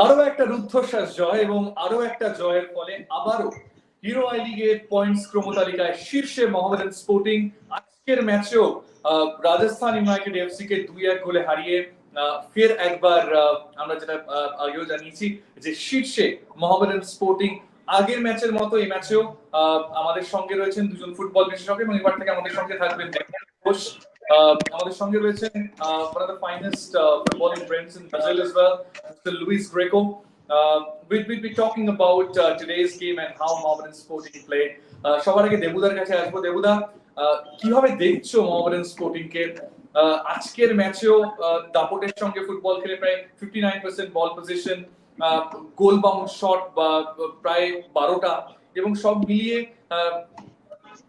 আরো একটা রুদ্ধশ্বাস জয় এবং আরো একটা জয়ের ফলে আবারও হিরো আই লিগের পয়েন্টস ক্রমতালিকায় শীর্ষে মোহামেডান স্পোর্টিং। আজকের ম্যাচেও রাজস্থান ইউনাইটেড এফসি কে 2-1 গোলে হারিয়ে ফের একবার আমরা যেটা আগেও জানিয়েছি যে শীর্ষে মোহামেডান স্পোর্টিং। আগের ম্যাচের মতো এই ম্যাচেও আমাদের সঙ্গে রয়েছেন দুজন ফুটবল বিশেষজ্ঞ এবং এবার থেকে আমাদের সঙ্গে থাকবেন ঘোষ। আমাদের সঙ্গে রয়েছেন one of the finest footballing brains in Brazil as well, Mr. 𝒔𝒉𝒐𝒘. We'll be talking about today's game and how Mohammedan Sporting played. সবার আগে দেবুদার কাছে আসবো। দেবুদা, কিভাবে দেখছো মোহামেডান স্পোর্টিং কে? আজকের ম্যাচেও দাপটের সঙ্গে ফুটবল খেলে প্রায় 59% বল পজিশন, গোল বাউন্ড শট প্রায় 12টা এবং সব মিলিয়ে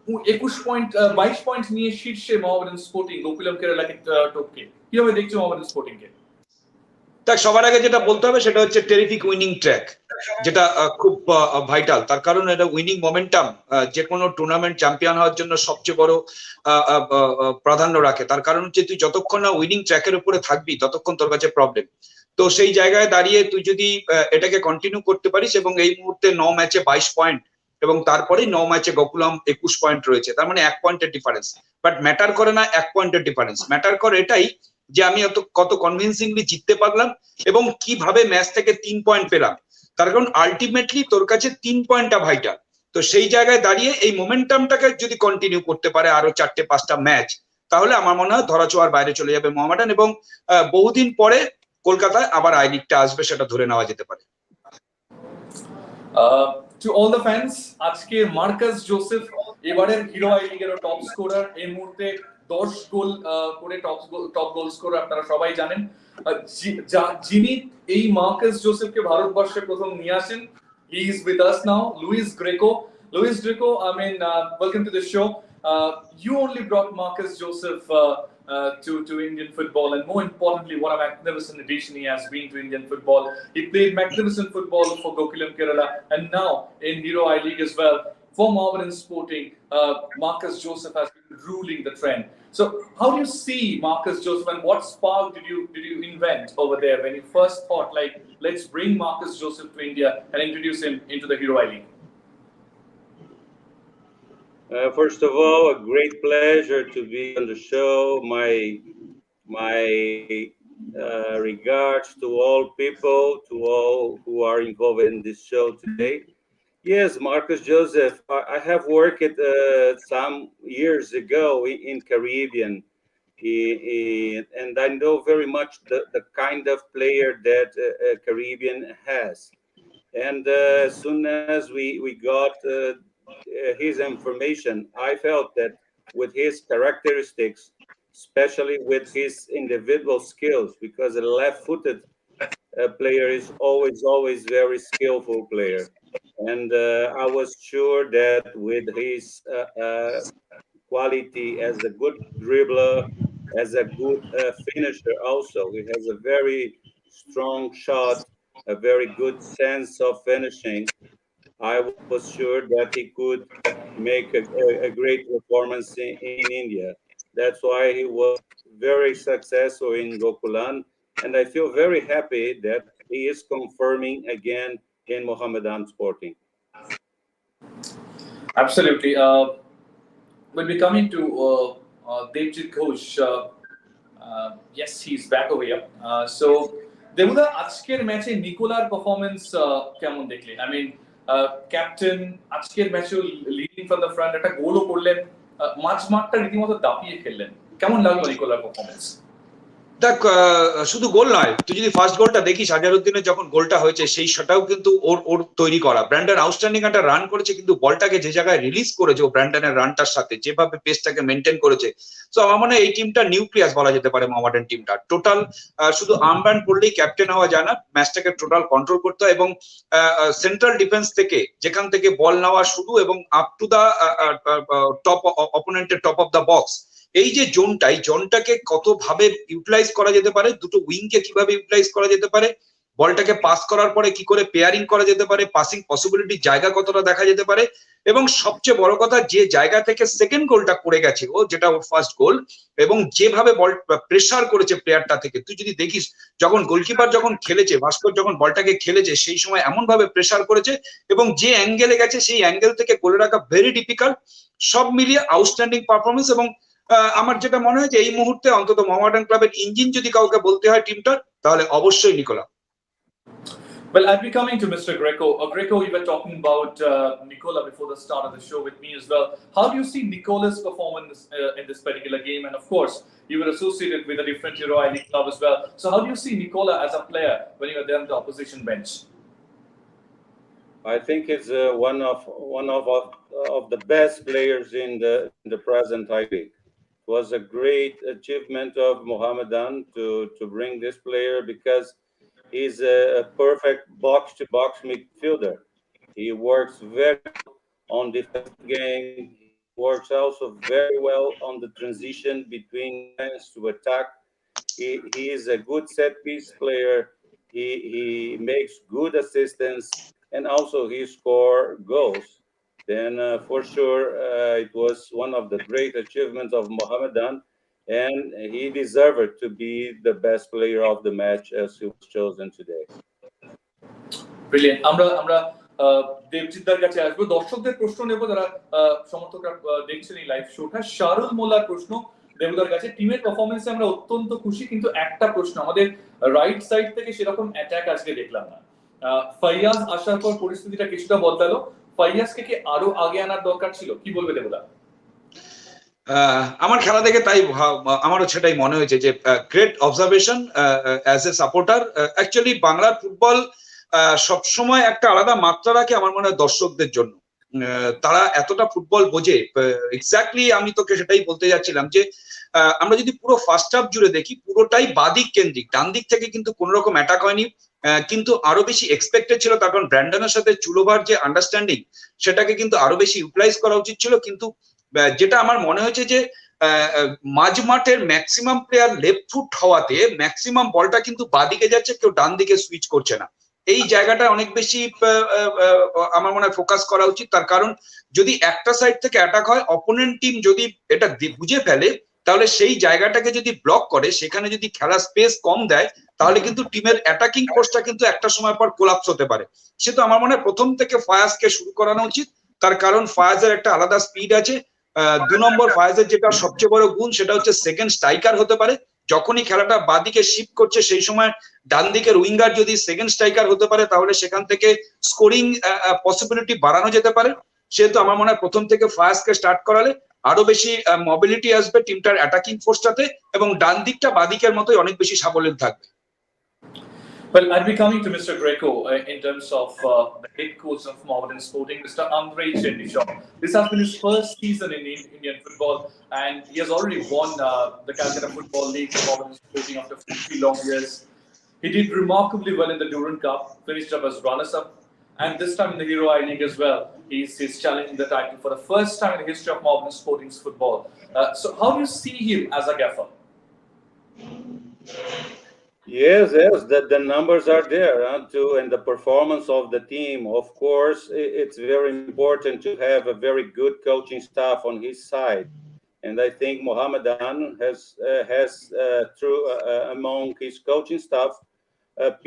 22 পয়েন্ট নিয়ে শীর্ষে মোহামেডান স্পোর্টিং গোকুলম কেরালাকে টপকে। কিভাবে দেখছো মোহামেডান স্পোর্টিং কে? তাই সবার আগে যেটা বলতে হবে সেটা হচ্ছে টেরিফিক উইনিং ট্র্যাক, যেটা খুব ভাইটাল। তার কারণ এটা উইনিং মোমেন্টাম যে কোনো টুর্নামেন্ট চ্যাম্পিয়ন হওয়ার জন্য সবচেয়ে বড় প্রাধান্য রাখে। তার কারণ হচ্ছে তুই যতক্ষণ না উইনিং ট্র্যাকের উপরে থাকবি ততক্ষণ তোর কাছে প্রবলেম। তো সেই জায়গায় দাঁড়িয়ে তুই যদি এটাকে কন্টিনিউ করতে পারিস, এবং এই মুহূর্তে 9 ম্যাচে 22 পয়েন্ট এবং তারপরে 9 ম্যাচে গোকুলাম 21 পয়েন্ট রয়েছে, তার মানে 1 পয়েন্টের ডিফারেন্স। বাট ম্যাটার করে না 1 পয়েন্টের ডিফারেন্স, ম্যাটার করে এটাই যে আমি কত কনভিনসিংলি জিততে পারলাম এবং কিভাবে ম্যাচ থেকে 3 পয়েন্ট পেলাম। তার কারণ আলটিমেটলি তোর কাছে 3 পয়েন্টটা ভাইটাল। তো সেই জায়গায় দাঁড়িয়ে এই মোমেন্টামটাকে যদি কন্টিনিউ করতে পারে আরো 4-5টা ম্যাচ, তাহলে আমার মনে হয় ধরাছোঁয়ার বাইরে চলে যাবে মোহামেডান এবং বহুদিন পরে কলকাতায় আবার আই লিগটা আসবে, সেটা ধরে নেওয়া যেতে পারে। To all the fans, আজকে মার্কাস জোসেফ এবারের হিরো আই লিগের টপ স্কোরার। এই মুহূর্তে 10 গোল করে টপ গোল স্কোরার, আপনারা সবাই জানেন। যিনি এই মার্কাস জোসেফকে ভারতবর্ষে প্রথম নিয়ে আসেন, he is with us now, 𝒔𝒉𝒐𝒘. 𝒔𝒉𝒐𝒘, I mean, welcome to the show. You only brought Marcus Joseph to Indian football, and more importantly, what a magnificent addition he has been to Indian football. He played magnificent football for Gokulam Kerala, and now in Hero I League as well. For Mohammedan Sporting, Marcus Joseph has been ruling the trend. So, how do you see Marcus Joseph, and what spark did you invent over there when you first thought, like, let's bring Marcus Joseph to India and introduce him into the Hero I League? First of all, a great pleasure to be on the show. My regards to all people, to all who are involved in this show today. Yes, Marcus Joseph, I have worked some years ago in Caribbean, and I know very much the kind of player that Caribbean has. And as soon as we got his information, I felt that with his characteristics, especially with his individual skills, because a left-footed player is always very skillful player. And I was sure that with his quality as a good dribbler, as a good finisher also, he has a very strong shot, a very good sense of finishing. I was sure that he could make a great performance in India. That's why he was very successful in Gokulam, and I feel very happy that he is confirming again in Mohammedan Sporting. Absolutely. We'll be coming to Devjit Ghosh. Yes, he's back over here. So, Devuda, আজকের ম্যাচে নিকোলার performance কেমন দেখলে? I mean, captain আজকের ম্যাচে leading from the front, একটা গোলও করলেন, মাঠটা রীতিমতো দাপিয়ে খেললেন। কেমন লাগলো নিকোলার পারফরম্যান্স? দেখ, শুধু গোল নয়, তুই যদি ফার্স্ট গোলটা দেখিস, আজহারউদ্দিনের যখন গোলটা হয়েছে সেই সেটাও কিন্তু ওর তৈরি করা। ব্র্যান্ডন আউটস্ট্যান্ডিং একটা রান করেছে, কিন্তু বলটাকে যে জায়গায় রিলিজ করেছে ও ব্র্যান্ডনের রানটার সাথে, যেভাবে পেসটাকে মেনটেন করেছে। সো আমার মনে হয় এই টিমটা নিউক্লিয়াস বলা যেতে পারে মোহামেডান টিমটা। টোটাল শুধু আর্মব্যান্ড পড়লেই ক্যাপ্টেন হওয়া যায় না, ম্যাচটাকে টোটাল কন্ট্রোল করতে হয় এবং সেন্ট্রাল ডিফেন্স থেকে যেখান থেকে বল নেওয়া শুরু এবং আপ টু দা টপ অপোনেন্টের টপ অফ দা বক্স, এই যে জোনটাকে কত ভাবে ইউটিলাইজ করা যেতে পারে, দুটো উইংকে কিভাবে ইউটিলাইজ করা যেতে পারে, বলটাকে পাস করার পরে কি করে পেয়ারিং করা যেতে পারে, পাসিং পসিবিলিটি জায়গা কতটা দেখা যেতে পারে, এবং সবচেয়ে বড় কথা যে জায়গা থেকে সেকেন্ড গোলটা করে গেছে ও, যেটা ওর ফার্স্ট গোল, এবং যেভাবে বল প্রেসার করেছে প্লেয়ারটা থেকে, তুই যদি দেখিস যখন গোলকিপার যখন খেলেছে, ভাস্কর যখন বলটাকে খেলেছে সেই সময় এমন ভাবে প্রেসার করেছে এবং যে অ্যাঙ্গেলে গেছে সেই অ্যাঙ্গেল থেকে গোলে রাখা ভেরি ডিফিকাল্ট। সব মিলিয়ে আউটস্ট্যান্ডিং পারফরমেন্স। এবং আমার যেটা মনে হয় যে এই মুহূর্তে অন্তত মোহামেডান ক্লাবের ইঞ্জিন যদি কাউকে বলতে হয় টিমটার, তাহলে অবশ্যই Nikola. Well, I'll be coming to Mr. Greco. Greco, you were talking about Nicola before the start of the show with me as well. How do you see Nicola's performance in this particular game? And of course, you were associated with a different Euro League club as well. So how do you see Nicola as a player when you are there on the opposition bench? I think it's one of the best players in the present league. It was a great achievement of Mohammedan to bring this player because he's a perfect box-to-box midfielder. He works very well on defensive game. He works also very well on the transition between defense to attack. He is a good set-piece player. He makes good assistance, and also he score goals. Then for sure it was one of the great achievements of Mohammedan, and he deserved to be the best player of the match as he was chosen today. Brilliant. আমরা দেবজিৎদার কাছে আসবো, দর্শকদের প্রশ্ন নেব যারা সমর্থকরা দেখছেন এই লাইভ শোটা। শারুল মোল্লার প্রশ্ন দেবদার কাছে, টিমের পারফরমেন্সে আমরা অত্যন্ত খুশি, কিন্তু একটা প্রশ্ন, আমাদের রাইট সাইড থেকে সেরকম অ্যাটাক আজকে দেখলাম না। ফাইয়াজ আসার পর পরিস্থিতিটা কিছুটা বদলালো, ফাইয়াজকে কি আরো আগে আনার দরকার ছিল, কি বলবে দেবদা? আমার খেলা দেখে তাই আমারও সেটাই মনে হয়েছে যে great observation as a supporter. Actually বাংলার ফুটবল সবসময় একটা আলাদা মাত্রা রাখে আমার মনে হয় দর্শকদের জন্য। তারা এতটা ফুটবল বোঝে। এক্স্যাক্টলি আমি তোকে সেটাই বলতে যাচ্ছিলাম যে আমরা যদি পুরো ফার্স্ট হাফ জুড়ে দেখি পুরোটাই বাদিক কেন্দ্রিক, ডান দিক থেকে কিন্তু কোন রকম অ্যাটাক হয়নি। কিন্তু আরো বেশি এক্সপেক্টেড ছিল, তার কারণ ব্র্যান্ডনের সাথে চুলোভার যে আন্ডারস্ট্যান্ডিং সেটাকে কিন্তু আরো বেশি ইউটিলাইজ করা উচিত ছিল। কিন্তু যেটা আমার মনে হয়েছে যে মাঝ মাঠের ম্যাক্সিমাম প্লেয়ার লেফট ফুট হওয়াতে ম্যাক্সিমাম বলটা কিন্তু বাদিকে যাচ্ছে, কেউ ডান দিকে সুইচ করছে না। এই জায়গাটা অনেক বেশি আমার মনে হয় ফোকাস করা উচিত। তার কারণ যদি একটা সাইড থেকে অ্যাটাক হয়, অপোনেন্ট টিম যদি এটা বুঝে ফেলে, তাহলে সেই জায়গাটাকে যদি ব্লক করে, সেখানে যদি খেলার স্পেস কম দেয়, তাহলে কিন্তু টিমের অ্যাটাকিং ফোর্সটা কিন্তু একটা সময় পর কোলাপস হতে পারে। সে তো আমার মনে হয় প্রথম থেকে ফায়াজকে শুরু করানো উচিত। তার কারণ ফায়াজের একটা আলাদা স্পিড আছে। 2 নম্বর ফায়াজের যেটা সবচেয়ে বড় গুণ সেটা হচ্ছে সেকেন্ড স্ট্রাইকার হতে পারে। যখনই খেলাটা বাদিকে শিফট করছে সেই সময় ডান দিকের উইঙ্গার যদি সেকেন্ড স্ট্রাইকার হতে পারে, তাহলে সেখান থেকে স্কোরিং পসিবিলিটি বাড়ানো যেতে পারে। সেহেতু আমার মনে হয় প্রথম থেকে ফায়াজকে স্টার্ট করালে আরো বেশি মোবিলিটি আসবে টিমটার অ্যাটাকিং ফোর্সটাতে, এবং ডান দিকটা বাদিকের মতোই অনেক বেশি সাবলীল থাকবে। Well, I'll be coming to Mr. Greco in terms of the head coach of Mohammedan Sporting, Mr. 𝒔𝒉𝒐𝒘. This has been his first season in Indian football, and he has already won the Calcutta Football League for Mohammedan Sporting after 50 long years. He did remarkably well in the Durand Cup, finished up as runners-up, and this time in the Hero League as well. He's challenging the title for the first time in the history of Mohammedan Sporting's football. So how do you see him as a gaffer? Yes, the numbers are there too, and the performance of the team. Of course, it's very important to have a very good coaching staff on his side, and I think Mohammedan has through among his coaching staff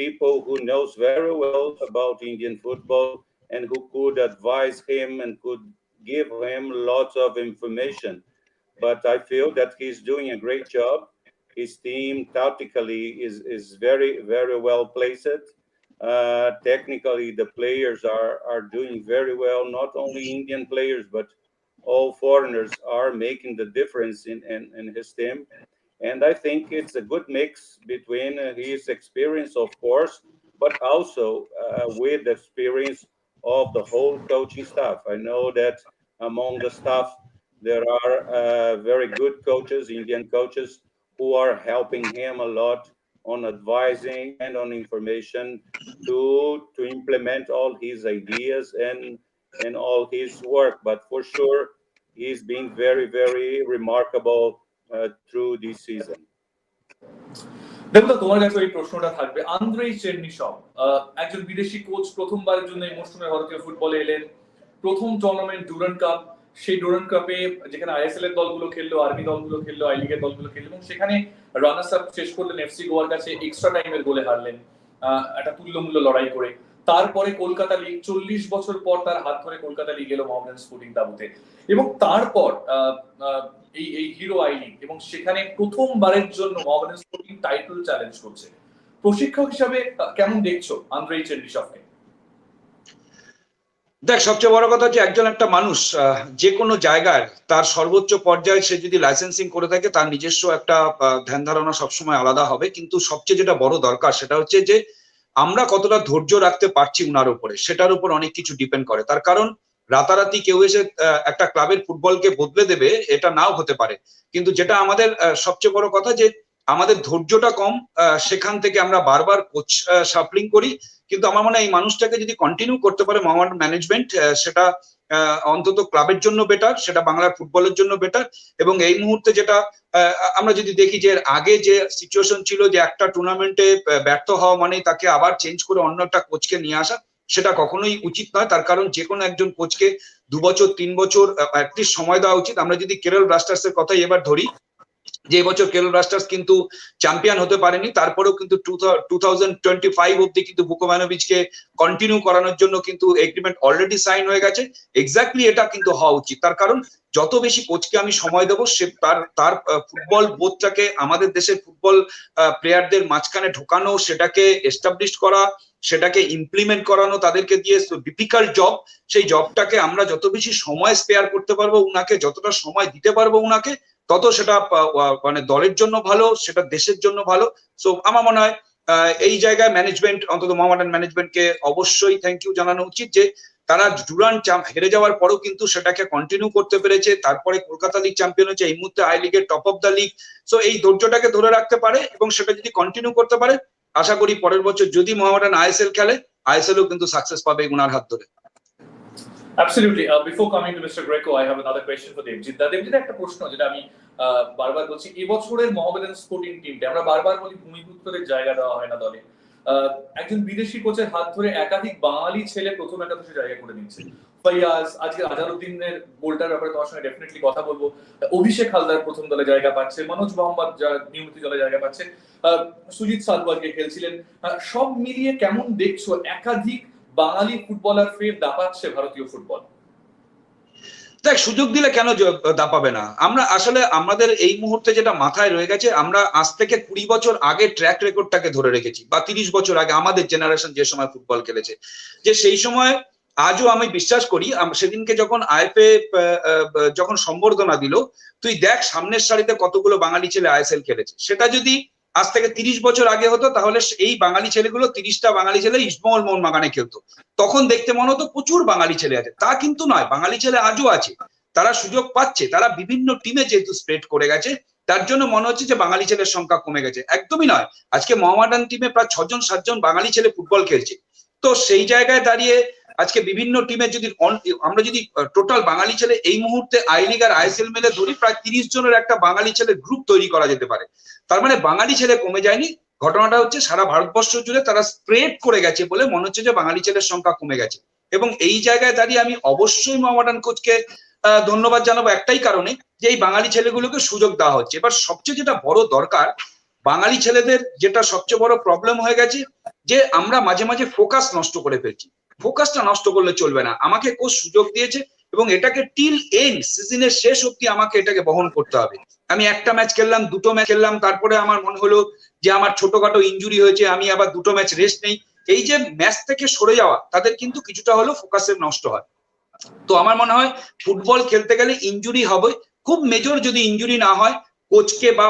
people who knows very well about Indian football and who could advise him and could give him lots of information. But I feel that he's doing a great job. His team tactically is very, very well placed. Technically, the players are doing very well. Not only Indian players, but all foreigners are making the difference in his team. And I think it's a good mix between his experience, of course, but also with the experience of the whole coaching staff. I know that among the staff, there are very good coaches, Indian coaches, who are helping him a lot on advising and on information to implement all his ideas and all his work. But for sure, he's been very, very remarkable through this season. দেখো, তোমার কাছে এই প্রশ্নটা থাকবে। Andrei Chernyshov একজন বিদেশি coach, প্রথমবারের জন্য এই মৌসুমে ভারতীয় ফুটবলে এলেন। প্রথম টুর্নামেন্ট ডুরান্ড কাপ, সেই ডুরান্ড কাপে যেখানে আইএসএল এর দলগুলো খেললো, আর্মি দলগুলো খেললো, আই লিগের দলগুলো খেললো, এবং সেখানে রানার্স আপ শেষ করলেন এফসি গোয়ার কাছে, এক্সট্রা টাইমের গোলে হারলেন একটা তুল্যমূল্য লড়াই করে। তারপরে কলকাতা লিগ, 40 বছর পর তার হাত ধরে কলকাতা লিগ এলো মোহামেডান স্পোর্টিং তাবুতে, এবং তারপর এই এই হিরো আই লিগ, এবং সেখানে প্রথমবারের জন্য মোহামেডান স্পোর্টিং টাইটেল চ্যালেঞ্জ করছে। প্রশিক্ষক হিসাবে কেমন দেখছো আন্দ্রেই চেরনিশভকে? দেখ, সবচেয়ে বড় কথা হচ্ছে একজন একটা মানুষ যে কোনো জায়গায় তার সর্বোচ্চ পর্যায়ে সে যদি লাইসেন্সিং করে থাকে, তার নিজস্ব একটা ধ্যান ধারণা সবসময় আলাদা হবে। কিন্তু সবচেয়ে যেটা বড় দরকার সেটা হচ্ছে যে আমরা কতটা ধৈর্য রাখতে পারছি উনার উপরে, সেটার উপর অনেক কিছু ডিপেন্ড করে। তার কারণ রাতারাতি কেউ এসে একটা ক্লাবের ফুটবলকে বদলে দেবে এটা নাও হতে পারে। কিন্তু যেটা আমাদের সবচেয়ে বড় কথা যে আমাদের ধৈর্যটা কম, সেখান থেকে আমরা বারবার কোচ শাফলিং করি। কিন্তু আমার মনে হয় এই মানুষটাকে যদি কন্টিনিউ করতে পারে মোহামেডান ম্যানেজমেন্ট, সেটা অন্তত ক্লাবের জন্য বেটার, সেটা বাংলার ফুটবলের জন্য বেটার। এবং এই মুহূর্তে যেটা আমরা যদি দেখি যে আগে যে সিচুয়েশন ছিল যে একটা টুর্নামেন্টে ব্যর্থ হওয়া মানে তাকে আবার চেঞ্জ করে অন্য একটা কোচকে নিয়ে আসা, সেটা কখনোই উচিত নয়। তার কারণ যে কোনো একজন কোচকে 2 বছর 3 বছর অ্যাটলিস্ট সময় দেওয়া উচিত। আমরা যদি কেরল ব্লাস্টার্স এর কথাই এবার ধরি, যে এবছর কেরল ব্লাস্টার্স কিন্তু চ্যাম্পিয়ন হতে পারেনি, তারপরেও কিন্তু 2025 অব্দি কিন্তু কে কন্টিনিউ করানোর জন্য কিন্তু এগ্রিমেন্ট অলরেডি সাইন হয়ে গেছে। এক্স্যাক্টলি এটা কিন্তু হওয়া উচিত। তার কারণ যত বেশি কোচকে আমি সময় দেবো, সে তার ফুটবল বোধটাকে আমাদের দেশের ফুটবল প্লেয়ারদের মাঝখানে ঢোকানো, সেটাকে এস্টাবলিশ করা, সেটাকে ইমপ্লিমেন্ট করানো তাদেরকে দিয়ে ডিফিকাল্ট জব। সেই জবটাকে আমরা যত বেশি সময় স্পেয়ার করতে পারবো উনাকে, যতটা সময় দিতে পারবো উনাকে, তত সেটা মানে দলের জন্য ভালো, সেটা দেশের জন্য ভালো। সো আমার মনে হয় এই জায়গায় ম্যানেজমেন্ট, অন্তত মোহামেডান ম্যানেজমেন্টকে অবশ্যই থ্যাংক ইউ জানানো উচিত যে তারা ডুরান্ড হেরে যাওয়ার পরেও কিন্তু সেটাকে কন্টিনিউ করতে পেরেছে। তারপরে কলকাতা লিগ চ্যাম্পিয়ন হয়েছে, এই মুহূর্তে আই লিগের top of the league. So এই ধৈর্যটাকে ধরে রাখতে পারে এবং সেটা যদি কন্টিনিউ করতে পারে, আশা করি পরের বছর যদি মোহামেডান আইএসএল খেলে, আইএসএলও কিন্তু সাকসেস পাবে উনার হাত ধরে। Absolutely. Before coming to Mr. Greco, I have another question for Devjit. Devjit, একটা প্রশ্ন যেটা আমি বারবার বলছি, এবছরের মোহামেডান স্পোর্টিং টিমটা আমরা বারবার বলি ভূমিপুত্রের জায়গা দেওয়া হয় না দলে। একজন বিদেশি কোচের হাত ধরে একাধিক বাঙালি ছেলে প্রথম একাদশে জায়গা করে নিচ্ছে। ফয়াজ, আজকে আজহারউদ্দিনের গোলটার ব্যাপারে তোমার সঙ্গে ডেফিনেটলি কথা বলবো। অভিষেক হালদার প্রথম দলে জায়গা পাচ্ছে, মনোজ মোহাম্মদ নিয়মিত দলে জায়গা পাচ্ছে, সুজিত সালওয়ারকে খেলছিলেন। সব মিলিয়ে কেমন দেখছো একাধিক বাঙালি ফুটবলার ফের দাপাচ্ছে ভারতীয় ফুটবল? দেখ, সুযোগ দিলে কেন দাপাবে না? আমরা আসলে আমাদের এই মুহূর্তে যেটা মাথায় রয়ে গেছে, আমরা আজ থেকে 20 বছর আগে ট্র্যাক রেকর্ডটাকে ধরে রেখেছি, বা 30 বছর আগে আমাদের জেনারেশন যে সময় ফুটবল খেলেছে, যে সেই সময় আজও আমি বিশ্বাস করি। সেদিনকে যখন আইএফএ যখন সম্বর্ধনা দিল, তুই দেখ সামনের সারিতে কতগুলো বাঙালি ছেলে আইএসএল খেলেছে। সেটা যদি আজ থেকে 30 বছর আগে হতো, তাহলে এই বাঙালি ছেলেগুলো 30টা বাঙালি ছেলে ইস্টবেঙ্গল মোহনবাগানে খেলতো। তখন দেখতে মনে হতো প্রচুর বাঙালি ছেলে আছে। তা কিন্তু নয়, বাঙালি ছেলে আজও আছে, তারা সুযোগ পাচ্ছে, তারা বিভিন্ন টিমে যেহেতু স্প্রেড করে গেছে, তার জন্য মনে হচ্ছে যে বাঙালি ছেলের সংখ্যা কমে গেছে। একদমই নয়। আজকে মোহামেডান টিমে প্রায় 6জন 7জন বাঙালি ছেলে ফুটবল খেলছে। তো সেই জায়গায় দাঁড়িয়ে আজকে বিভিন্ন টিমে যদি আমরা যদি টোটাল বাঙালি ছেলে এই মুহূর্তে আই লিগ আর আইএসএল মিলে ধরি, প্রায় 30 জনের একটা বাঙালি ছেলে গ্রুপ তৈরি করা যেতে পারে। তার মানে বাঙালি ছেলে কমে যায়নি, ঘটনাটা হচ্ছে সারা ভারতবর্ষ জুড়ে তারা স্প্রেড করে গেছে বলে মনে হচ্ছে যে বাঙালি ছেলের সংখ্যা কমে গেছে। এবং এই জায়গায় দাঁড়িয়ে আমি অবশ্যই মোহামেডান কোচকে ধন্যবাদ জানাবো একটাই কারণে, যে এই বাঙালি ছেলেগুলোকে সুযোগ দেওয়া হচ্ছে। এবার সবচেয়ে যেটা বড় দরকার, বাঙালি ছেলেদের যেটা সবচেয়ে বড় প্রবলেম হয়ে গেছে, যে আমরা মাঝে মাঝে ফোকাস নষ্ট করে ফেলছি। ফোকাসটা নষ্ট করলে চলবে না। আমাকে কোচ সুযোগ দিয়েছে এবং এটাকে টিল এন্ড, সিজনের শেষ অব্দি আমাকে এটাকে বহন করতে হবে। আমি একটা ম্যাচ খেললাম, 2টো ম্যাচ খেললাম, তারপরে আমার মনে হলো যে আমার ছোটখাটো ইনজুরি হয়েছে, আমি আবার 2টো ম্যাচ রেস্ট নেই। এই যে ম্যাচ থেকে সরে যাওয়া, তাদের কিন্তু কিছুটা হলো ফোকাসের নষ্ট হয়। তো আমার মনে হয় ফুটবল খেলতে গেলে ইনজুরি হবে, খুব মেজর যদি ইনজুরি না হয়, কোচকে বা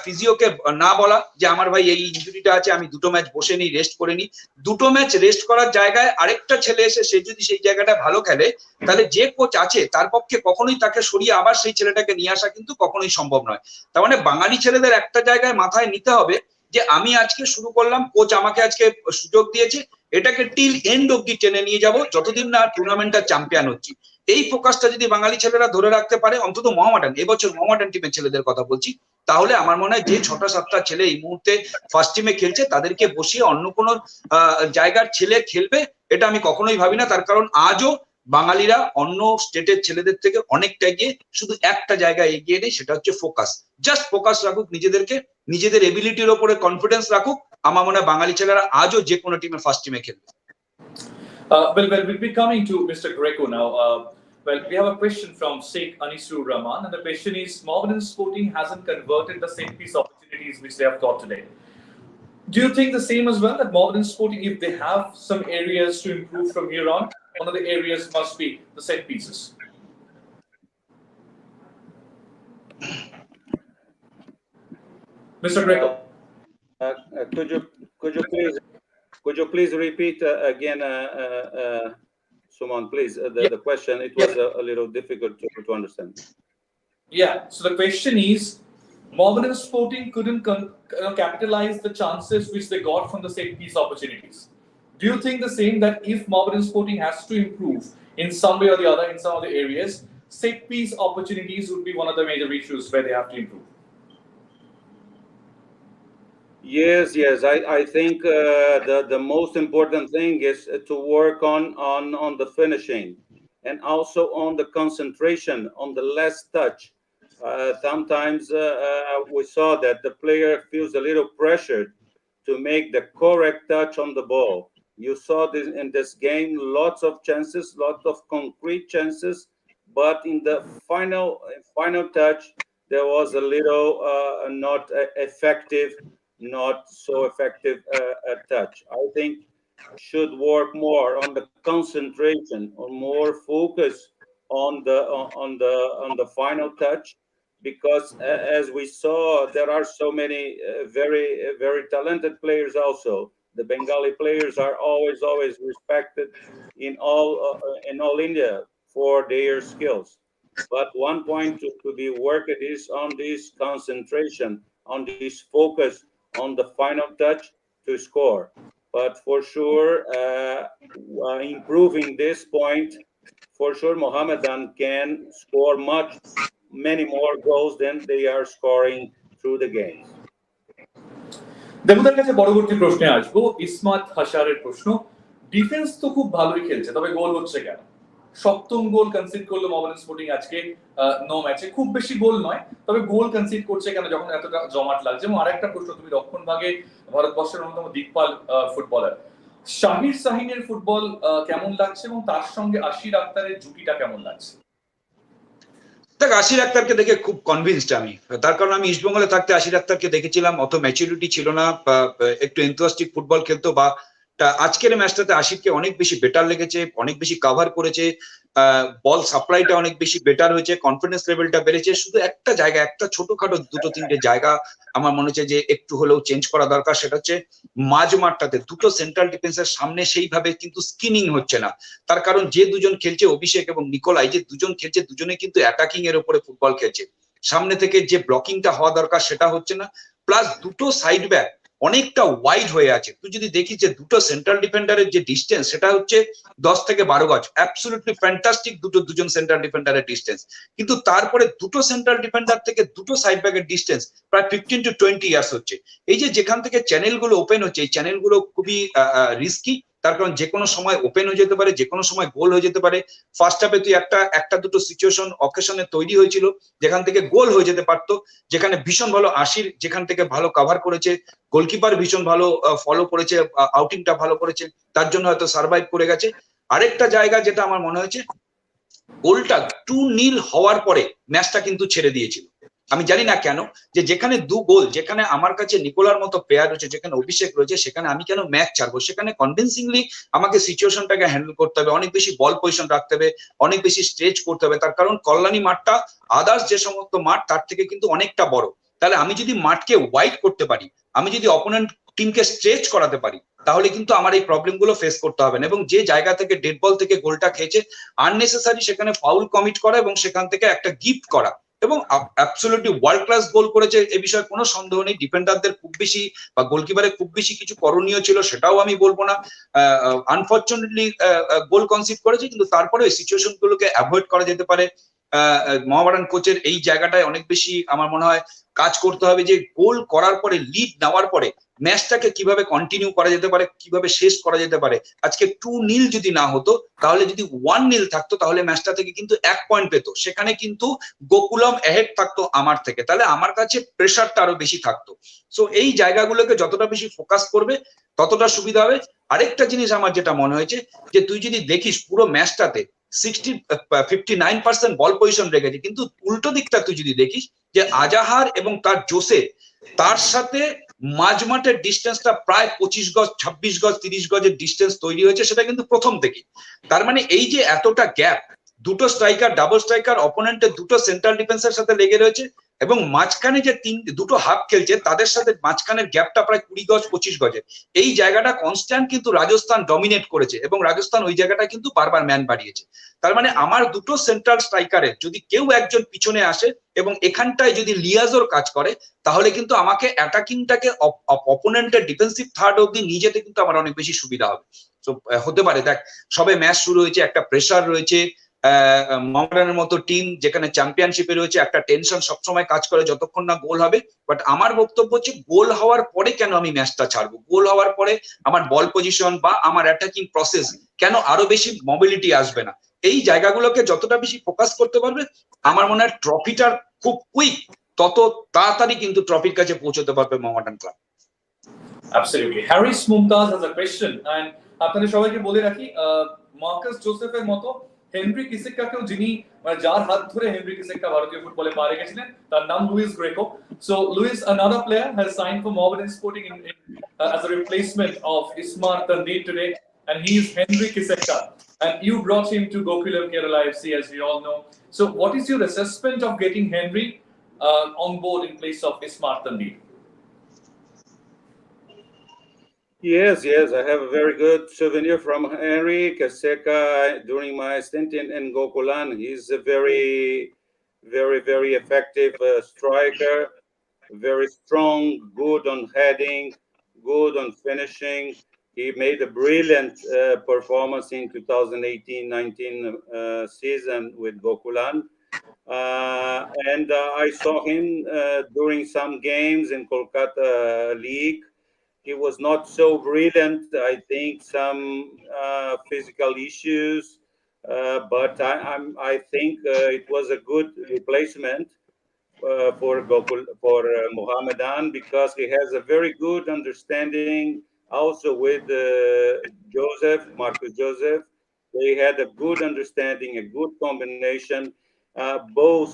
ফিজিওকে না বলা যে আমার ভাই এই ইনজুরিটা আছে, আমি 2টো ম্যাচ বসে নিই, রেস্ট করে নিই। 2টো ম্যাচ রেস্ট করার জায়গায় আরেকটা ছেলে এসে সে যদি সেই জায়গাটা ভালো খেলে, তাহলে যে কোচ আছে তার পক্ষে কখনোই তাকে সরিয়ে আবার সেই ছেলেটাকে নিয়ে আসা কিন্তু কখনোই সম্ভব নয়। তার মানে বাঙালি ছেলেদের একটা জায়গায় মাথায় নিতে হবে যে আমি আজকে শুরু করলাম, কোচ আমাকে আজকে সুযোগ দিয়েছে, এটাকে টিল এন্ড অব্দি টেনে নিয়ে যাব যতদিন না টুর্নামেন্টটা চ্যাম্পিয়ন হচ্ছি। এই ফোকাসটা যদি বাঙালি ছেলেরা ধরে রাখতে পারে, অন্তত মোহামেডান, এবছর মোহামেডান টিমের ছেলেদের কথা বলছি, তাহলে আমার মনে হয় যে 6টা-7টা ছেলে এই মুহূর্তে ফার্স্ট টিমে খেলছে তাদেরকে বসিয়ে অন্য কোনো জায়গার ছেলে খেলবে এটা আমি কখনোই ভাবি না। তার কারণ আজও বাঙালিরা অন্য স্টেটের ছেলেদের থেকে অনেকটা এগিয়ে, শুধু একটা জায়গায় এগিয়ে নেই, সেটা হচ্ছে ফোকাস। জাস্ট ফোকাস রাখুক নিজেদেরকে, নিজেদের এবিলিটির ওপরে কনফিডেন্স রাখুক, আমার মনে হয় বাঙালি ছেলেরা আজও যে কোনো টিমে ফার্স্ট টিমে খেলবে। Well, we'll be coming to Mr. Greco now. Well, we have a question from 𝒔𝒉𝒐𝒘, and the question is: Mohammedan Sporting hasn't converted the set piece opportunities which they have got today. Do you think the same as well, that Mohammedan Sporting, if they have some areas to improve from here on, one of the areas must be the set pieces? Mr. Greco. Could you please repeat again, Suman, please, the question? It was a little difficult to understand. Yeah, so the question is, Mohammedan Sporting couldn't capitalize the chances which they got from the set piece opportunities. Do you think the same, that if Mohammedan Sporting has to improve in some way or the other in some of the areas, set piece opportunities would be one of the major issues where they have to improve? Yes, I think the most important thing is to work on the finishing, and also on the concentration, on the last touch. Sometimes we saw that the player feels a little pressured to make the correct touch on the ball. You saw this in this game, lots of chances, lots of concrete chances, but in the final touch, there was a little not effective, not so effective touch. I think should work more on the concentration, or more focus on the final touch, because as we saw, there are so many very talented players also. The Bengali players are always respected in all India for their skills. But one point to be worked is on this concentration, on this focus, on the final touch to score. But for sure, improving this point, for sure, Mohammedan can score many more goals than they are scoring through the games. দেবুদার কাছে পরবর্তী প্রশ্নে আসবো। ইসমাত হাসারের প্রশ্ন, defence তো খুব ভালোই খেলছে, তবে গোল হচ্ছে কেন? 7ম গোল কনসিড করলো মোহামেডান স্পোর্টিং আজকে 9 ম্যাচে। খুব বেশি গোল নয়, তবে গোল কনসিড করছে কেন যখন এতটা জমাট লাগছে? এবং আরেকটা প্রশ্ন, তুমি রক্ষণ ভাগে ভারতবর্ষের অন্যতম দিকপাল ফুটবলার, শাহির শাহিনের ফুটবল কেমন লাগছে, এবং তার সঙ্গে আশির আক্তারের জুটিটা কেমন লাগছে? দেখ, আশির আক্তারকে দেখে খুব কনভিন্সড আমি, তার কারণ আমি ইস্টবেঙ্গলে থাকতে আশির আক্তারকে দেখেছিলাম, অত ম্যাচুরিটি ছিল না, একটু এনথুয়াস্টিক ফুটবল খেলতো। বা আজকের ম্যাচটাতে আশিরকে অনেক বেশি বেটার লেগেছে, অনেক বেশি কাভার করেছে, বল সাপ্লাইটা অনেক বেশি বেটার হয়েছে, কনফিডেন্স লেভেলটা বেড়েছে। শুধু একটা জায়গা, একটা ছোটখাটো 2-3টে জায়গা আমার মনে হচ্ছে যে একটু হলেও চেঞ্জ করা দরকার, সেটা হচ্ছে মাঝ মাঠটাতে দুটো সেন্ট্রাল ডিফেন্সের সামনে সেইভাবে কিন্তু স্কিনিং হচ্ছে না। তার কারণ যে দুজন খেলছে, অভিষেক এবং নিকোলাই, যে দুজন খেলছে, দুজনে কিন্তু অ্যাটাকিং এর উপরে ফুটবল খেলছে। সামনে থেকে যে ব্লকিংটা হওয়া দরকার সেটা হচ্ছে না। প্লাস দুটো সাইড ব্যাক অনেকটা ওয়াইড হয়ে আছে। তুই যদি দেখিস যে দুটো সেন্ট্রাল ডিফেন্ডারের যে ডিস্টেন্স, সেটা হচ্ছে 10 থেকে 12 গজ, অ্যাবসলিউটলি ফ্যান্টাস্টিক দুজন সেন্ট্রাল ডিফেন্ডারের ডিস্টেন্স। কিন্তু তারপরে দুটো সেন্ট্রাল ডিফেন্ডার থেকে দুটো সাইড ব্যাকের ডিস্টেন্স প্রায় 15 to 20 ইয়ার্স হচ্ছে। এই যে যেখান থেকে চ্যানেলগুলো ওপেন হচ্ছে, এই চ্যানেলগুলো খুবই রিস্কি, তার কারণ যে কোনো সময় ওপেন হয়ে যেতে পারে, যে কোনো সময় গোল হয়ে যেতে পারে। ফার্স্ট হাফে তুই একটা দুটো সিচুয়েশন অকেশনে তৈরি হয়েছিল যেখান থেকে গোল হয়ে যেতে পারতো, যেখানে ভীষণ ভালো আশির যেখান থেকে ভালো কাভার করেছে, গোলকিপার ভীষণ ভালো ফলো করেছে, আউটিংটা ভালো করেছে, তার জন্য হয়তো সার্ভাইভ করে গেছে। আরেকটা জায়গা যেটা আমার মনে হয়েছে, গোলটা 2-0 হওয়ার পরে ম্যাচটা কিন্তু ছেড়ে দিয়েছিল। আমি জানি না কেন, যে যেখানে 2 গোল, যেখানে আমার কাছে নিকোলার মতো প্লেয়ার রয়েছে, যেখানে অভিষেক রয়েছে, সেখানে আমি কেন ম্যাচ ছাড়বো? সেখানে কনভিন্সিংলি আমাকে সিচুয়েশনটাকে হ্যান্ডেল করতে হবে, অনেক বেশি বল পজিশন রাখতে হবে, অনেক বেশি স্ট্রেচ করতে হবে। তার কারণ কল্যাণী মাঠটা আদার্স যে সমস্ত মাঠ তার থেকে কিন্তু অনেকটা বড়। তাহলে আমি যদি মাঠকে ওয়াইড করতে পারি, আমি যদি অপোনেন্ট টিমকে স্ট্রেচ করাতে পারি, তাহলে কিন্তু আমার এই প্রবলেম গুলো ফেস করতে হবে না। এবং যে জায়গা থেকে ডেড বল থেকে গোলটা খেয়েছে, আননেসেসারি সেখানে ফাউল কমিট করা এবং সেখান থেকে একটা গিফট করা, এবং অ্যাবসলিউটলি ওয়ার্ল্ড ক্লাস গোল করেছে, এ বিষয়ে কোনো সন্দেহ নেই। ডিফেন্ডারদের খুব বেশি বা গোলকিপারের খুব বেশি কিছু করণীয় ছিল সেটাও আমি বলবো না। আনফরচুনেটলি গোল কনসিড করেছে, কিন্তু তারপরে ওই সিচুয়েশন গুলোকে অ্যাভয়েড করা যেতে পারে। মোহামেডান কোচের এই জায়গাটায় অনেক বেশি আমার মনে হয় কাজ করতে হবে, যে গোল করার পরে, লিড নেওয়ার পরে ম্যাচটাকে কিভাবে কন্টিনিউ করা যেতে পারে, কিভাবে শেষ করা যেতে পারে। আজকে 2-0 যদি না হতো, তাহলে যদি 1-0 থাকতো, তাহলে ম্যাচটা থেকে কিন্তু 1 পয়েন্ট পেতো, সেখানে কিন্তু গোকুলাম অ্যাহেড থাকতো আমার থেকে, তাহলে আমার কাছে প্রেশারটা আরো বেশি থাকতো। সো এই জায়গাগুলোকে যতটা বেশি ফোকাস করবে ততটা সুবিধা হবে। আরেকটা জিনিস আমার যেটা মনে হয়েছে, যে তুই যদি দেখিস পুরো ম্যাচটাতে 59% বল পজিশন রেখেছে, কিন্তু উল্টো দিকটা তুই যদি দেখিস, যে আজাহার এবং তার জোসে, তার সাথে মাঝমাঠের ডিস্টেন্সটা প্রায় 25 গজ, 26 গজ, 30 গজের ডিস্টেন্স তৈরি হয়েছে, সেটা কিন্তু প্রথম থেকে। তার মানে এই যে এতটা গ্যাপ, দুটো স্ট্রাইকার, ডাবল স্ট্রাইকার অপোনেন্টের দুটো সেন্ট্রাল ডিফেন্সের সাথে লেগে রয়েছে, এবং মাঝখানে যে দুটো হাফ খেলছে তাদের সাথে মাঝখানের গ্যাপটা প্রায় 20 গজ, 25 গজের। এই জায়গাটা কনস্ট্যান্ট কিন্তু রাজস্থান ডমিনেট করেছে, এবং রাজস্থান ওই জায়গাটা কিন্তু বারবার ম্যান বাড়িয়েছে। তার মানে আমার দুটো সেন্ট্রাল স্ট্রাইকারের যদি কেউ একজন পিছনে আসে এবং এখানটায় যদি লিয়াজোর কাজ করে, তাহলে কিন্তু আমাকে অ্যাটাকিংটাকে অপোনেন্টের ডিফেন্সিভ থার্ড অব্দি নিয়ে যেতে কিন্তু আমার অনেক বেশি সুবিধা হবে। তো হতে পারে, দেখ সবে ম্যাচ শুরু হয়েছে, একটা প্রেসার রয়েছে, মোহামেডানের মতো টিম যেখানে চ্যাম্পিয়নশিপে রয়েছে, একটা টেনশন সবসময় কাজ করে যতক্ষণ না গোল হবে। বাট আমার বক্তব্য হচ্ছে, গোল হওয়ার পরে কেন আমি ম্যাচটা ছাড়বো? গোল হওয়ার পরে আমার বল পজিশন বা আমার অ্যাটাকিং প্রসেস কেন আরো বেশি মোবিলিটি আসবে না? এই জায়গাগুলোকে যতটা বেশি ফোকাস করতে পারবে, আমার মনে হয় ট্রফিটার খুব কুইক, তত তাড়াতাড়ি কিন্তু ট্রফির কাছে পৌঁছতে পারবে Mohammedan club. Absolutely. Harris Mumtaz has a question, and আপনাদের সবাইকে বলে রাখি, মার্কাস জোসেফের মতো হেনরি কিসেক্কাকেও, যিনি মানে যার হাত ধরে হেনরি কিসেক্কা ভারতীয় ফুটবলে পা রেখেছিলেন, তার নাম Luis Greco. So Luis, another player, has signed for Mohammedan Sporting as a replacement of Ismar Tandir today, and he is Henry Kisekka, and you brought him to Gokulam Kerala FC, as we all know. So what is your assessment of getting Henry on board in place of Ismar Tandir? Yes, I have a very good souvenir from Henry Kisekka during my stint in Gokulan. He's a very effective striker, very strong, good on heading, good on finishing. He made a brilliant performance in 2018-19 season with Gokulan. And I saw him during some games in Kolkata League. He was not so brilliant. I think some physical issues, but I think it was a good replacement for Mohammedan, because he has a very good understanding also with Marcus Joseph. They had a good understanding, a good combination. Both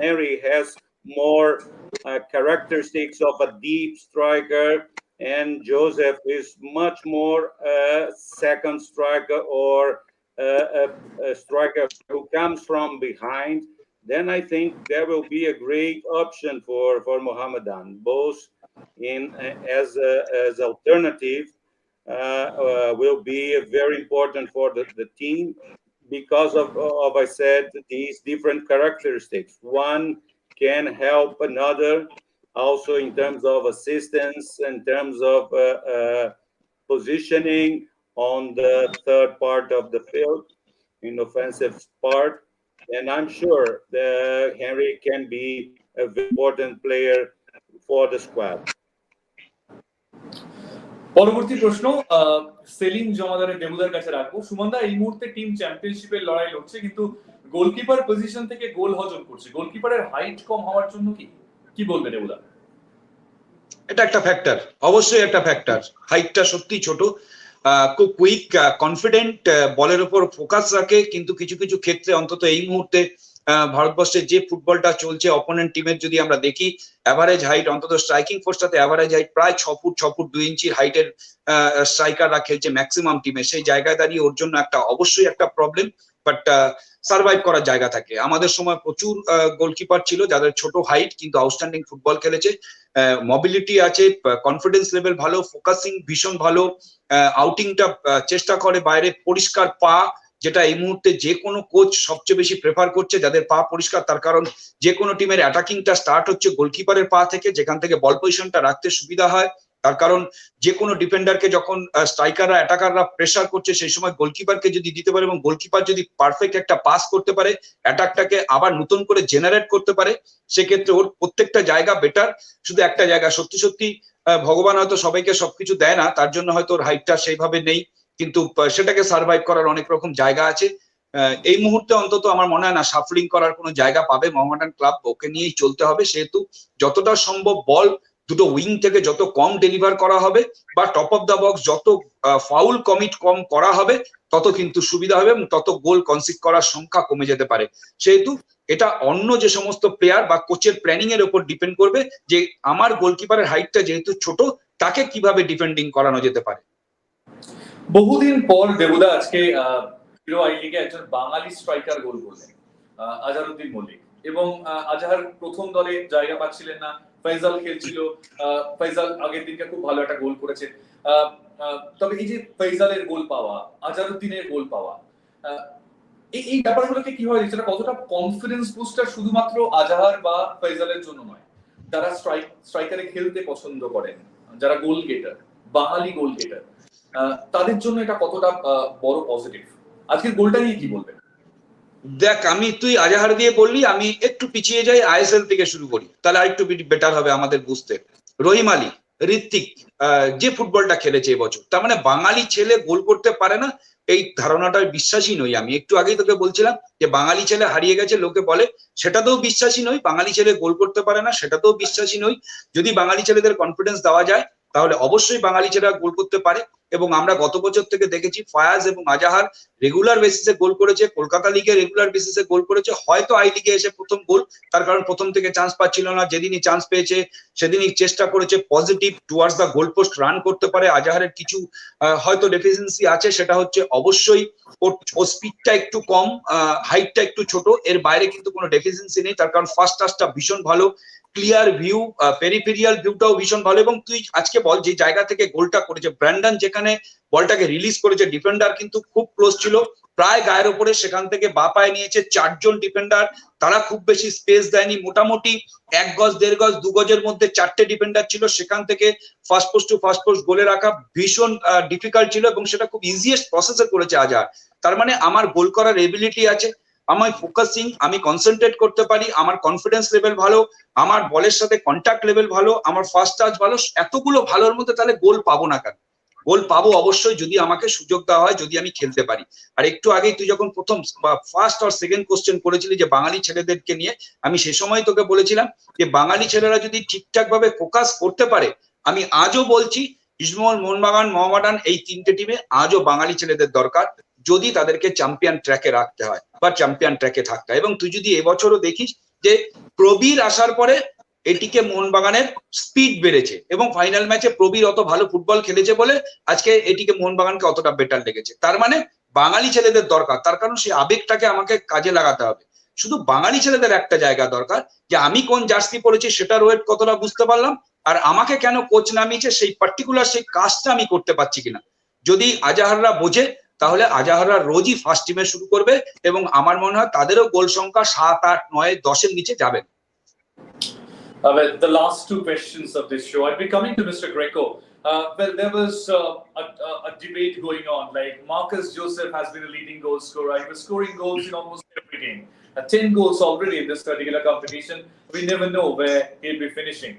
Henry has more characteristics of a deep striker, and Joseph is much more a second striker, or a striker who comes from behind. Then I think there will be a great option for Mohammedan, both as alternative will be very important for the team, because of I said, these different characteristics. One can help another, also in terms of assistance, in terms of positioning on the third part of the field, in offensive part. And I'm sure that Henry can be a very important player for the squad. পরবর্তী প্রশ্ন সেলিম জমাদারের দেবুদার কাছে রাখবো। সুমনদা, এই মুহূর্তে team চ্যাম্পিয়নশিপের লড়াই লড়ছে, কিন্তু গোলকিপার পজিশন থেকে গোল হজম করছে। গোলকিপারের হাইট কম হওয়ার জন্য কি বলবে দেবুদা? এটা একটা ফ্যাক্টর, অবশ্যই একটা ফ্যাক্টর। হাইটটা সত্যি ছোট, খুব কুইক, কনফিডেন্ট, বলের উপর ফোকাস রাখে, কিন্তু কিছু কিছু ক্ষেত্রে অন্তত এই মুহূর্তে ভারতবর্ষে যে ফুটবলটা চলছে, অপোনেন্ট টিমের যদি আমরা দেখি, অ্যাভারেজ হাইট, অন্তত স্ট্রাইকিং ফোর্সটাতে অ্যাভারেজ হাইট প্রায় 6 ফুট 2 ইঞ্চির হাইটের স্ট্রাইকাররা খেলছে ম্যাক্সিমাম টিমে। সেই জায়গায় দাঁড়িয়ে ওর জন্য অবশ্যই একটা প্রবলেম, বাট সার্ভাইভ করার জায়গা থাকে। আমাদের সময় প্রচুর গোলকিপার ছিল যাদের ছোট হাইট কিন্তু আউটস্ট্যান্ডিং ফুটবল খেলেছে, মোবিলিটি আছে, কনফিডেন্স লেভেল ভালো, ফোকাসিং ভীষণ ভালো, আউটিংটা চেষ্টা করে বাইরে, পরিষ্কার পা, যেটা এই মুহূর্তে যে কোনো কোচ সবচেয়ে বেশি প্রেফার করছে, যাদের পা পরিষ্কার। তার কারণ যে কোনো টিমের অ্যাটাকিংটা স্টার্ট হচ্ছে গোলকিপারের পা থেকে, যেখান থেকে বল পজিশনটা রাখতে সুবিধা হয়। তার কারণ যে কোনো ডিফেন্ডারকে যখন স্ট্রাইকাররা অ্যাটাকাররা প্রেসার করছে সেই সময় গোলকিপারকে যদি দিতে পারে এবং গোলকিপার যদি পারফেক্ট একটা পাস করতে পারে, অ্যাটাকটাকে আবার নতুন করে জেনারেট করতে পারে, সেক্ষেত্রে ওর প্রত্যেকটা জায়গা বেটার। শুধু একটা জায়গা সত্যি সত্যি ভগবান হয়তো সবাইকে সবকিছু দেয় না, তার জন্য হয়তো ওর হাইটটা সেইভাবে নেই, কিন্তু সেটাকে সার্ভাইভ করার অনেক রকম জায়গা আছে। এই মুহূর্তে অন্তত আমার মনে হয় না সাফলিং করার কোনো জায়গা পাবে মোহামেডান ক্লাব, ওকে নিয়েই চলতে হবে। সেহেতু যতটা সম্ভব বল দুটো উইং থেকে যত কম ডেলিভার করা হবে বা টপ অফ দ্য বক্স যত ফাউল কমিট কম করা হবে তত কিন্তু সুবিধা হবে এবং তত গোল কনসিড করার সংখ্যা কমে যেতে পারে। সেহেতু এটা অন্য যে সমস্ত প্লেয়ার বা কোচের প্ল্যানিং এর উপর ডিপেন্ড করবে যে আমার গোলকিপারের হাইটটা যেহেতু ছোট তাকে কিভাবে ডিফেন্ডিং করানো যেতে পারে। বহুদিন পর দেবুদা আজকে হিরো আই লিগে একজন বাঙালি স্ট্রাইকার গোল করলেন, আজহারউদ্দিন মল্লিক, এবং আজহার প্রথম দলে জায়গা পাচ্ছিলেন না, ফয়সাল খেলছিল। ফয়সাল আগের দিনকে খুব ভালো একটা গোল করেছে। তবে এই যে ফয়সালের গোল পাওয়া, আজহারউদ্দিনের গোল পাওয়া, এই ব্যাপারগুলোকে কিভাবে দেখছেন? কতটা কনফিডেন্স বুস্টার শুধুমাত্র আজহার বা ফয়সালের জন্য নয়, যারা স্ট্রাইকারে খেলতে পছন্দ করেন, যারা গোল গেটার, বাঙালি গোল গেটার, তাদের জন্য এটা কতটা বড় পজিটিভ? আজকের গোলটা নিয়ে কি বলবেন? দেখ, তুই আজহার দিয়ে বললি, আমি একটু পিছিয়ে যাই, আইএসএল থেকে শুরু করি, তাহলে আরেকটু বেটার হবে আমাদের বুঝতে। রহিম আলী, ঋত্বিক, যে ফুটবলটা খেলেছে এবছর, তার মানে বাঙালি ছেলে গোল করতে পারে না এই ধারণাটার বিশ্বাসী নই আমি। একটু আগেই তোকে বলছিলাম যে বাঙালি ছেলে হারিয়ে গেছে লোকে বলে, সেটাতেও বিশ্বাসী নই। বাঙালি ছেলে গোল করতে পারে না সেটাতেও বিশ্বাসী নই। যদি বাঙালি ছেলেদের কনফিডেন্স দেওয়া যায় তাহলে অবশ্যই বাঙালি ছেলেরা গোল করতে পারে। এবং আমরা গত বছর থেকে দেখেছি ফায়াজ এবং আজহার রেগুলার বেসিসে গোল করেছে, কলকাতা লিগে রেগুলার বেসিসে গোল করেছে। হয়তো আই লিগে এসে প্রথম গোল, তার কারণ প্রথম থেকে চান্স পাচ্ছিল না, যেদিনই চান্স পেয়েছে সেদিনই চেষ্টা করেছে positive towards the goal post run করতে পারে। আজহারের কিছু হয়তো ডেফিসিয়েন্সি আছে, সেটা হচ্ছে অবশ্যই ও স্পিডটা একটু কম, হাইটটা একটু ছোট, এর বাইরে কিন্তু কোনো ডেফিসিয়েন্সি নেই। তার কারণ ফার্স্ট টাচটা ভীষণ ভালো, ক্লিয়ার ভিউ, পেরিফেরিয়াল ভিউটাও ভীষণ ভালো। এবং তুই আজকে বল যে জায়গা থেকে গোলটা করেছে ব্র্যান্ডন, যেখানে বলটাকে রিলিজ করেছে ডিফেন্ডার কিন্তু খুব ক্লোজ ছিল, প্রায় গায়ের উপরে, সেখান থেকে বা পায়ে নিয়েছে। চারজন ডিফেন্ডার, তারা খুব বেশি স্পেস দেয়নি, মোটামুটি 1 গজ 1.5 গজ 2 গজের মধ্যে 4টে ডিফেন্ডার ছিল, সেখান থেকে first post to first post গোলে রাখা ভীষণ ডিফিকাল্ট ছিল এবং সেটা খুব ইজিয়েস্ট প্রসেসে করেছে আজহার। তার মানে আমার গোল করার এবিলিটি আছে, আমার ফোকাসিং, আমি কনসেন্ট্রেট করতে পারি, আমার কনফিডেন্স লেভেল ভালো, আমার বলের সাথে কন্ট্যাক্ট লেভেল ভালো, আমার ফার্স্ট টাচ ভালো। এতগুলো ভালোর মধ্যে তাহলে গোল পাবো না কেন? গোল পাবো অবশ্যই যদি আমাকে সুযোগ দেওয়া হয়, যদি আমি খেলতে পারি। আর একটু আগেই তুই যখন প্রথম ফার্স্ট আর সেকেন্ড কোশ্চেন করেছিলি যে বাঙালি ছেলেদেরকে নিয়ে, আমি সে সময় তোকে বলেছিলাম যে বাঙালি ছেলেরা যদি ঠিকঠাক ভাবে ফোকাস করতে পারে, আমি আজও বলছি ইস্টবেঙ্গল, মোহনবাগান, মোহামেডান এই 3টে টিমে আজও বাঙালি ছেলেদের দরকার, যদি তাদেরকে চ্যাম্পিয়ন ট্র্যাকে রাখতে হয় বা চ্যাম্পিয়ন ট্র্যাকে থাকতে হয়। এবং তুই যদি এবছরও দেখিস যে প্রবীর আসার পরে এটিকে মোহনবাগানের স্পিড বেড়েছে এবং ফাইনাল ম্যাচে প্রবীর অত ভালো ফুটবল খেলেছে বলে আজকে এটিকে মোহনবাগানকে অতটা বেটার লেগেছে। তার মানে বাঙালি ছেলেদের দরকার, তার কারণ সেই আবেগটাকে আমাকে কাজে লাগাতে হবে। শুধু বাঙালি ছেলেদের একটা জায়গা দরকার যে আমি কোন জার্সি পরেছি সেটার ওয়েট কতটা বুঝতে পারলাম, আর আমাকে কেন কোচ নামিয়েছে সেই পার্টিকুলার সেই কাজটা আমি করতে পারছি কিনা। যদি আজহাররা বোঝে তাহলে আজহাররা রোজই ফার্স্ট টিমে শুরু করবে এবং আমার মনে হয় তাদেরও গোল সংখ্যা 7, 8, 9, 10-এর নিচে যাবে। Well, the last two questions of this show, I'd be coming to Mr. Greco. Well, there was a debate going on. Like Marcus Joseph has been a leading goal scorer. He was scoring goals in almost every game. 10 goals already in this particular competition. We never know where he'll be finishing.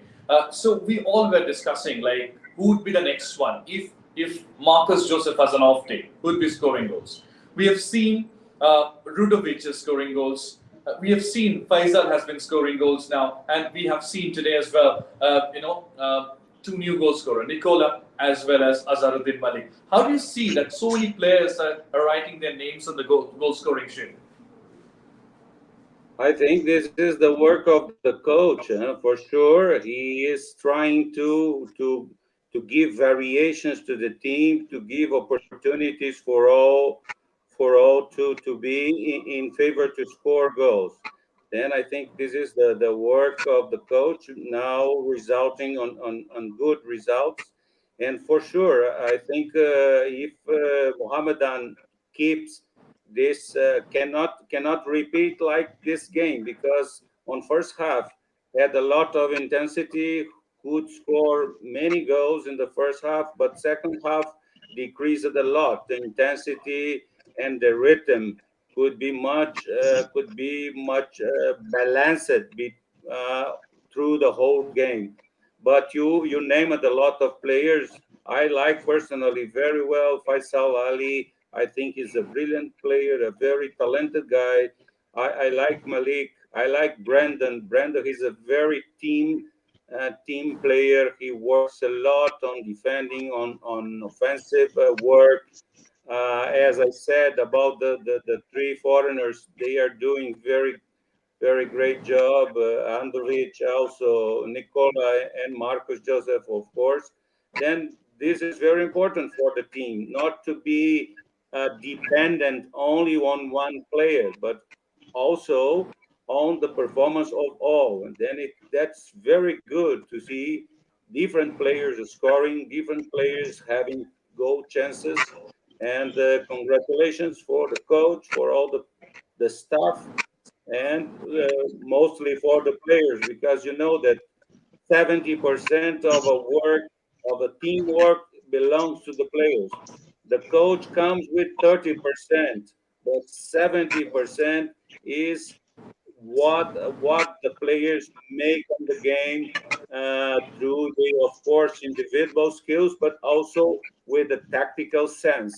So we all were discussing like who would be the next one if Marcus Joseph has an off day, who would be scoring goals. We have seen Rudovic is scoring goals. We have seen Faisal has been scoring goals now, and we have seen today as well, two new goal scorers, Nicola as well as Azharuddin Malik. How do you see that so many players are writing their names on the goal scoring sheet? I think this is the work of the coach, for sure. He is trying to give variations to the team, to give opportunities for all to be in favor to score goals. Then I think this is the work of the coach now resulting on good results. And for sure, I think if Mohammedan keeps this, cannot repeat like this game, because on first half had a lot of intensity, could score many goals in the first half, but second half decreased a lot. The intensity and the rhythm could be much balanced through the whole game. But you named a lot of players. I like personally very well Faisal Ali. I think he's a brilliant player, a very talented guy. I like Malik. I like Brandon. Brandon is a very team player. He works a lot on defending, on offensive work. As I said about the three foreigners, they are doing very great job. Androvic, also Nicola and Marcus Joseph, of course. Then this is very important for the team, not to be dependent only on one player, but also on the performance of all. And then that's very good to see different players scoring, different players having goal chances. And congratulations for the coach, for all the staff, and mostly for the players, because you know that 70% of a teamwork belongs to the players. The coach comes with 30%, but 70% is what the players make on the game through the, of course, individual skills, but also with a tactical sense.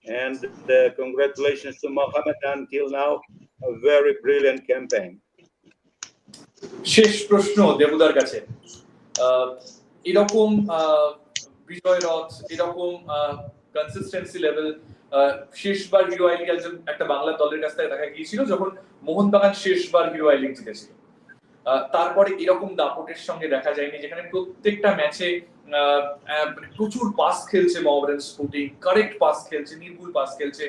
And congratulations to Mohammedan until now, a very brilliant campaign. শেষ প্রশ্ন দেবুদার কাছে, এরকম বিজয় রথ, এরকম consistency level শেষবার hero I league একটা বাংলা দলের কাছ থেকে দেখা গিয়েছিল যখন মোহনবাগান শেষবার হিরো আই লিগ জিতেছিল। তারপরে এরকম দাপটের সঙ্গে দেখা যায়নি, যেখানে প্রত্যেকটা ম্যাচে প্রচুর পাস খেলছে মোহামেডান স্পোর্টিং, কারেক্ট পাস খেলছে, নির্ভুল পাস খেলছে,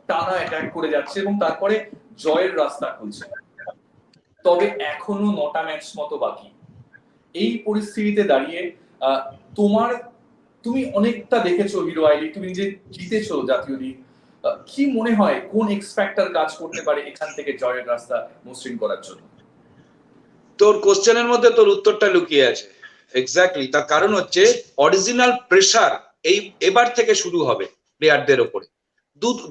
টানা অ্যাটাক করে যাচ্ছে এবং তারপরে জয়ের রাস্তা খুলছে। তবে এখনো 9টা ম্যাচ মতো বাকি। এই পরিস্থিতিতে দাঁড়িয়ে তুমি অনেকটা দেখেছো হিরো আই লিগ, তুমি নিজে জিতেছো জাতীয় লিগ, কি মনে হয় কোন এক্স ফ্যাক্টর কাজ করতে পারে এখান থেকে জয়ের রাস্তা মসৃণ করার জন্য? তোর কোশ্চেনের মধ্যে তোর উত্তরটা লুকিয়ে আছে। এক্স্যাক্টলি, তার কারণ হচ্ছে অরিজিনাল প্রেসার এবার থেকে শুরু হবে প্লেয়ারদের উপরে।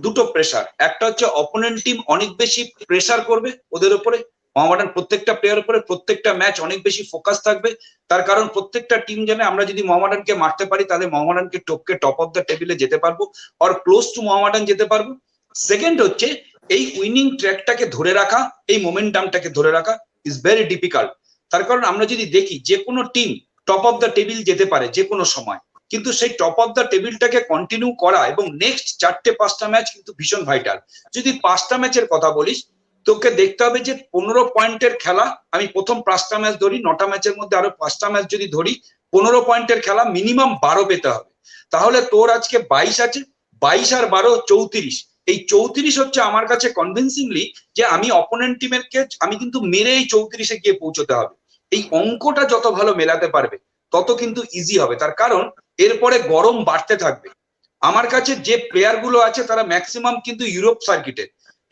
দুটো প্রেসার, একটা হচ্ছে অপোনেন্ট টিম অনেক বেশি প্রেসার করবে ওদের উপরে, মোহামেডান প্রত্যেকটা প্লেয়ার উপরে প্রত্যেকটা ম্যাচ অনেক বেশি ফোকাস থাকবে। তার কারণ প্রত্যেকটা টিম জানে আমরা যদি মোহামেডানকে মারতে পারি তাহলে মোহামেডানকে টপকে টপ অফ দ্য টেবিলে যেতে পারবো, আর ক্লোজ টু মোহামেডান যেতে পারবো। সেকেন্ড হচ্ছে এই উইনিং ট্র্যাকটাকে ধরে রাখা, এই মোমেন্টামটাকে ধরে রাখা ইজ ভেরি ডিফিকাল্ট। তার কারণ আমরা যদি দেখি যে কোনো team top of the table যেতে পারে যে কোনো সময়, কিন্তু সেই টপ অফ দ্য টেবিলটাকে কন্টিনিউ করা এবং নেক্সট 4-5টা ম্যাচ কিন্তু ভীষণ ভাইটাল। যদি 5টা ম্যাচের কথা বলিস, তোকে দেখতে হবে যে 15 পয়েন্টের খেলা, আমি প্রথম 5টা ম্যাচ ধরি, 9টা ম্যাচের মধ্যে আরো 5টা ম্যাচ যদি ধরি, 15 পয়েন্টের খেলা মিনিমাম 12 পেতে হবে। তাহলে তোর আজকে 22 আছে, 22 আর 12 34। এই 34 হচ্ছে আমার কাছে কনভিনসিংলি যে আমি অপোনেন্ট টিমের কে আমি কিন্তু মেরে এই 34-এ গিয়ে পৌঁছতে হবে। এই অঙ্কটা যত ভালো মেলাতে পারবে তত কিন্তু ইজি হবে। তার কারণ এরপরে গরম বাড়তে থাকবে। আমার কাছে যে প্লেয়ার গুলো আছে তারা ম্যাক্সিমাম কিন্তু ইউরোপ সার্কিটে।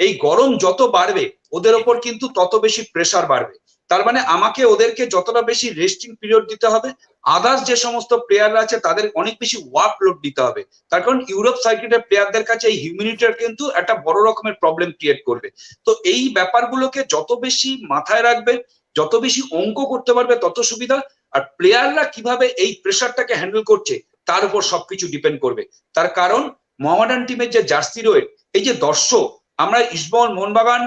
এই গরম যত বাড়বে ওদের ওপর কিন্তু তত বেশি প্রেসার বাড়বে। তার মানে আমাকে ওদেরকে যতটা বেশি রেস্টিং পিরিয়ড দিতে হবে, আদার্স যে সমস্ত প্লেয়াররা আছে তাদের অনেক বেশি ওয়ার্ক লোড দিতে হবে। তার কারণ ইউরোপ সার্কিটের প্লেয়ারদের কাছে এই হিউমিডিটির কিন্তু একটা বড় রকমের প্রবলেম ক্রিয়েট করবে। তো এই ব্যাপারগুলোকে যত বেশি মাথায় রাখবে, যত বেশি অঙ্ক করতে পারবে তত সুবিধা। আর প্লেয়াররা কিভাবে এই প্রেসারটাকে হ্যান্ডেল করছে তার উপর সবকিছু ডিপেন্ড করবে। তার কারণ মোহামেডান টিমের যে জার্সি রয়েছে, এই যে দর্শক, আমরা ইস্টবেঙ্গল, মোহনবাগান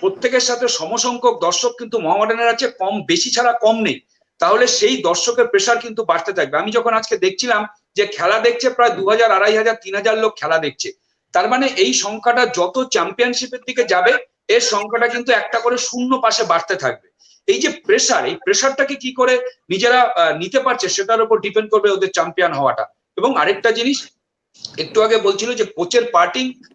প্রত্যেকের সাথে সমসংখ্যক দর্শক কিন্তু মোহামেডানের আছে, কম বেশি ছাড়া কম নেই। তাহলে সেই দর্শকের প্রেসার কিন্তু বাড়তে থাকবে। আমি যখন আজকে দেখছিলাম যে খেলা দেখছে প্রায় 2000, 2500, 3000 লোক খেলা দেখছে, তার মানে এই সংখ্যাটা যত চ্যাম্পিয়নশিপের দিকে যাবে এর সংখ্যাটা কিন্তু একটা করে শূন্য পাশে বাড়তে থাকবে। এই যে প্রেসার, এই প্রেসারটাকে কি করে নিজেরা নিতে পারছে সেটার উপর ডিপেন্ড করবে ওদের চ্যাম্পিয়ন হওয়াটা। এবং আরেকটা জিনিস, একটু আগে বলছিল যে কোচের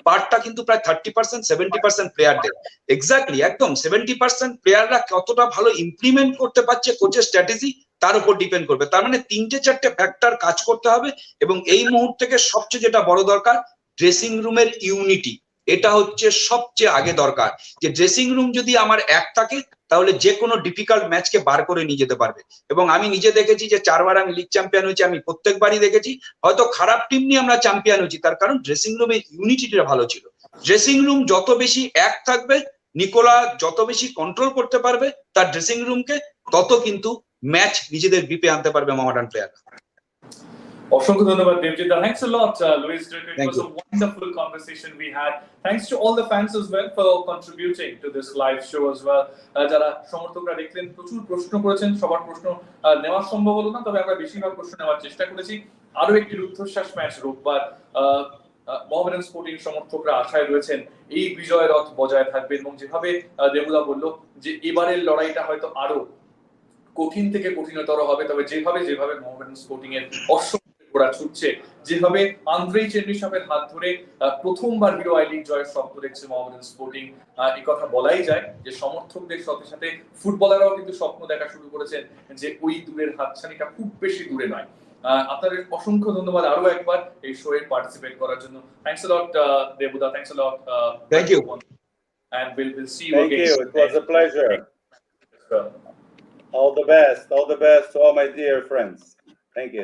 পার্টটা কিন্তু প্রায় 30%, 70% প্লেয়ারদের। এক্স্যাক্টলি, একদম 70% প্লেয়াররা কতটা ভালো ইমপ্লিমেন্ট করতে পারছে কোচের স্ট্র্যাটেজি তার উপর ডিপেন্ড করবে। তার মানে 3-4টে ফ্যাক্টর কাজ করতে হবে। এবং এই মুহূর্ত থেকে সবচেয়ে যেটা বড় দরকার, ড্রেসিং রুমের ইউনিটি। এটা হচ্ছে সবচেয়ে আগে দরকার। যে ড্রেসিং রুম যদি আমার এক থাকে তাহলে যে কোনো ডিফিকাল্ট ম্যাচকে বার করে নিয়ে যেতে পারবে। এবং আমি নিজে দেখেছি যে 4বার আমি লিগ চ্যাম্পিয়ন হয়েছি, আমি প্রত্যেকবারই দেখেছি হয়তো খারাপ টিম নিয়ে আমরা চ্যাম্পিয়ন হয়েছি, তার কারণ ড্রেসিং রুমে ইউনিটিটা ভালো ছিল। ড্রেসিং রুম যত বেশি এক থাকবে, নিকোলা যত বেশি কন্ট্রোল করতে পারবে তার ড্রেসিং রুমকে, তত কিন্তু ম্যাচ নিজেদের গ্রিপে আনতে পারবে মোহামেডান প্লেয়ার। অসংখ্য ধন্যবাদ Debjit. Thanks a lot, Luis Director. It Thank was you. a wonderful conversation we had. Thanks to all the fans as well for contributing to this live show as well. যারা সমর্থকরা দেখলেন, প্রচুর প্রশ্ন করেছেন, সবার প্রশ্ন নেওয়া সম্ভব হলো না, তবে আমরা বেশিরভাগ প্রশ্ন নেওয়ার চেষ্টা করেছি। আরো একটি রুদ্ধশ্বাস ম্যাচ রোববার, মোহামেডান স্পোর্টিং সমর্থকরা আশায় রয়েছেন এই বিজয় রথ বজায় থাকবে, এবং যেভাবে দেবুদা বললো যে এবারের লড়াইটা হয়তো আরো কঠিন থেকে কঠিনতর হবে, তবে যেভাবে মোহামেডান স্পোর্টিং এর ঘোড়া ছুটছে, যেভাবে 𝒔𝒉𝒐𝒘 হাত ধরে প্রথমবার হিরো আই লিগ জয়ের স্বপ্ন দেখছে মোহামেডান স্পোর্টিং, এই কথা বলাই যায় যে সমর্থকদের সাথে সাথে ফুটবলাররাও কিন্তু স্বপ্ন দেখা শুরু করেছেন যে ওই দূরের হাতছানিটা খুব বেশি দূরে নয়। আপনাদের অসংখ্য ধন্যবাদ আরো একবার এই শো এ পার্টিসিপেট করার জন্য। থ্যাংকস আ লট দেবুদা, thanks a lot, thank you, and we'll see you Thank again. you. It was a pleasure. All the best to all my dear friends. Thank you.